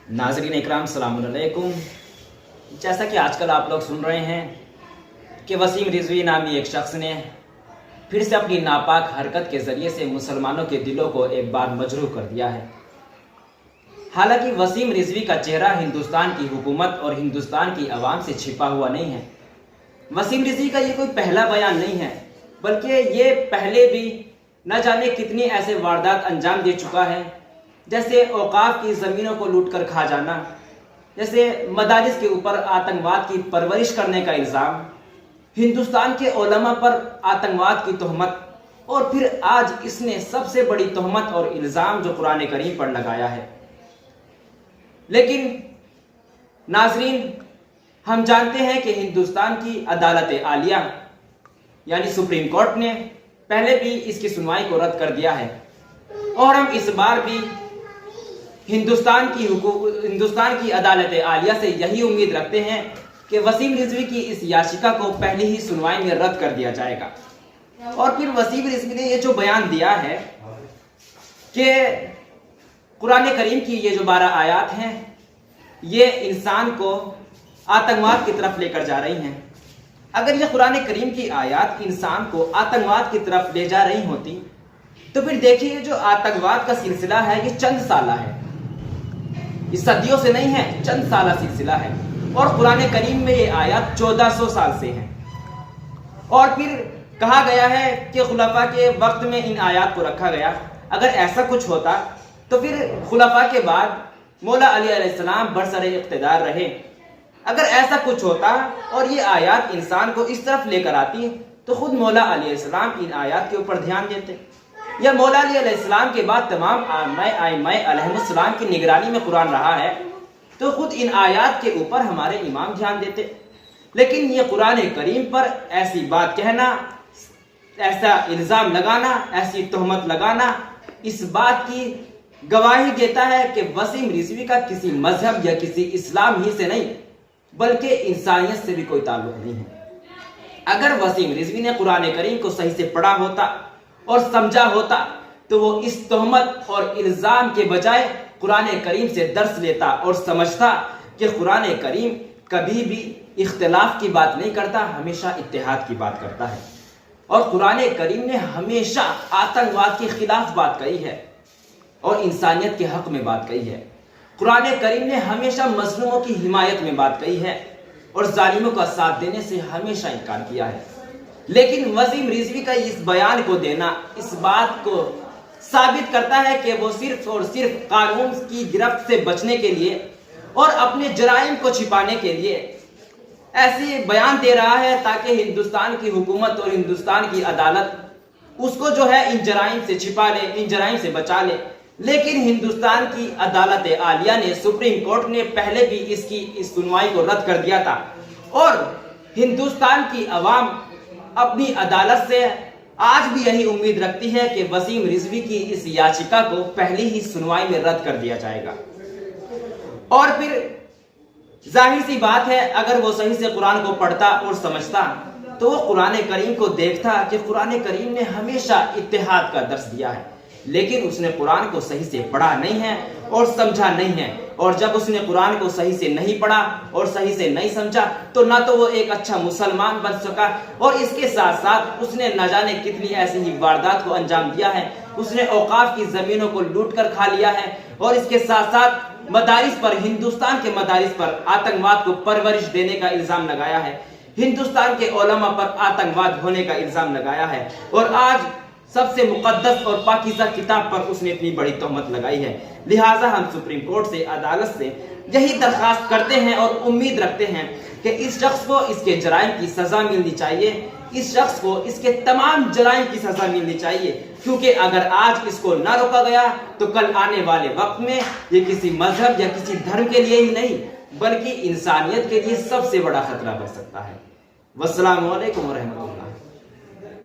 नाज़रीन इकराम सलाम अलैकुम। जैसा कि आजकल आप लोग सुन रहे हैं कि वसीम रिजवी नामी एक शख्स ने फिर से अपनी नापाक हरकत के ज़रिए से मुसलमानों के दिलों को एक बार मजरूह कर दिया है। हालांकि वसीम रिजवी का चेहरा हिंदुस्तान की हुकूमत और हिंदुस्तान की आवाम से छिपा हुआ नहीं है। वसीम रिजवी का ये कोई पहला बयान नहीं है, बल्कि ये पहले भी न जाने कितनी ऐसे वारदात अंजाम दे चुका है, जैसे औकाफ की ज़मीनों को लूट कर खा जाना, जैसे मदारिस के ऊपर आतंकवाद की परवरिश करने का इल्ज़ाम, हिंदुस्तान के उलमा पर आतंकवाद की तोहमत, और फिर आज इसने सबसे बड़ी तोहमत और इल्ज़ाम जो कुरान करीम पर लगाया है। लेकिन नाजरीन, हम जानते हैं कि हिंदुस्तान की अदालत आलिया यानी सुप्रीम कोर्ट ने पहले भी इसकी सुनवाई को रद्द कर दिया है, और हम इस बार भी हिंदुस्तान की अदालत आलिया से यही उम्मीद रखते हैं कि वसीम रिजवी की इस याचिका को पहली ही सुनवाई में रद्द कर दिया जाएगा। और फिर वसीम रिजवी ने ये जो बयान दिया है कि कुरान करीम की ये जो 12 आयत हैं ये इंसान को आतंकवाद की तरफ लेकर जा रही हैं। अगर ये कुरान करीम की आयत इंसान को आतंकवाद की तरफ ले जा रही होती तो फिर देखिए, ये जो आतंकवाद का सिलसिला है ये चंद साला है, ये सदियों से नहीं है, चंद साला सिलसिला है। और कुरान करीम में ये आयत 1400 साल से है। और फिर कहा गया है कि खुलफा के वक्त में इन आयत को रखा गया। अगर ऐसा कुछ होता तो फिर खुलफा के बाद मौला अली अलैहिस्सलाम बरसरे इख्तिदार रहे। अगर ऐसा कुछ होता और ये आयत इंसान को इस तरफ लेकर आती तो खुद मौला अली अलैहिस्सलाम इन आयत के ऊपर ध्यान देते, या मौला अली अलैहिस्सलाम के बाद तमाम आइम्मा अलैहिस्सलाम की निगरानी में कुरान रहा है तो खुद इन आयत के ऊपर हमारे इमाम ध्यान देते। लेकिन ये कुरान करीम पर ऐसी बात कहना, ऐसा इल्ज़ाम लगाना, ऐसी तोहमत लगाना इस बात की गवाही देता है कि वसीम रिजवी का किसी मजहब या किसी इस्लाम ही से नहीं बल्कि इंसानियत से भी कोई ताल्लुक नहीं है। अगर वसीम रिजवी ने कुरान करीम को सही से पढ़ा होता और समझा होता तो वो इस तोहमत और इल्ज़ाम के बजाय कुरान करीम से दर्स लेता और समझता कि कुरान करीम कभी भी इख्तिलाफ की बात नहीं करता, हमेशा इत्तेहाद की बात करता है। और कुरान करीम ने हमेशा आतंकवाद के खिलाफ बात कही है और इंसानियत के हक में बात कही है। कुरान करीम ने हमेशा मजलूमों की हिमायत में बात कही है और जालिमों का साथ देने से हमेशा इनकार किया है। लेकिन वसीम रिजवी का इस बयान को देना इस बात को साबित करता है कि वो सिर्फ और सिर्फ कानून की गिरफ्त से बचने के लिए और अपने जराइम को छिपाने के लिए ऐसे बयान दे रहा है ताकि हिंदुस्तान की हुकूमत और हिंदुस्तान की अदालत उसको जो है इन जराइम से छिपा ले, इन जराइम से बचा ले। लेकिन हिंदुस्तान की अदालत आलिया ने, सुप्रीम कोर्ट ने पहले भी इसकी इस सुनवाई को रद्द कर दिया था और हिंदुस्तान की अवाम अपनी अदालत से आज भी यही उम्मीद रखती है कि वसीम रिजवी की इस याचिका को पहली ही सुनवाई में रद्द कर दिया जाएगा। और फिर जाहिर सी बात है, अगर वो सही से कुरान को पढ़ता और समझता तो वो कुरान करीम को देखता कि कुरान करीम ने हमेशा इत्तेहाद का दर्स दिया है, लेकिन उसने कुरान को सही से पढ़ा नहीं है और समझा नहीं है। और जब उसने कुरान को सही से नहीं पढ़ा और सही से नहीं समझा तो ना तो वो एक अच्छा मुसलमान बन सका, और इसके साथ साथ उसने न जाने कितनी ऐसी ही वारदात को अंजाम दिया है। उसने औकाफ की जमीनों को लूट कर खा लिया है और इसके साथ साथ मदारिस पर, हिंदुस्तान के मदारिस पर आतंकवाद को परवरिश देने का इल्जाम लगाया है, हिंदुस्तान के उलमा पर आतंकवाद होने का इल्जाम लगाया है, और आज सबसे मुकद्दस और पाकीज़ा किताब पर उसने इतनी बड़ी तोहमत लगाई है। लिहाजा हम सुप्रीम कोर्ट से, अदालत से यही दरखास्त करते हैं और उम्मीद रखते हैं कि इस शख्स को इसके जराइम की सजा मिलनी चाहिए, इस शख्स को इसके तमाम जराइम की सजा मिलनी चाहिए, क्योंकि अगर आज इसको ना रोका गया तो कल आने वाले वक्त में ये किसी मजहब या किसी धर्म के लिए ही नहीं बल्कि इंसानियत के लिए सबसे बड़ा खतरा बन सकता है। वस्सलामु अलैकुम व रहमतुल्लाह।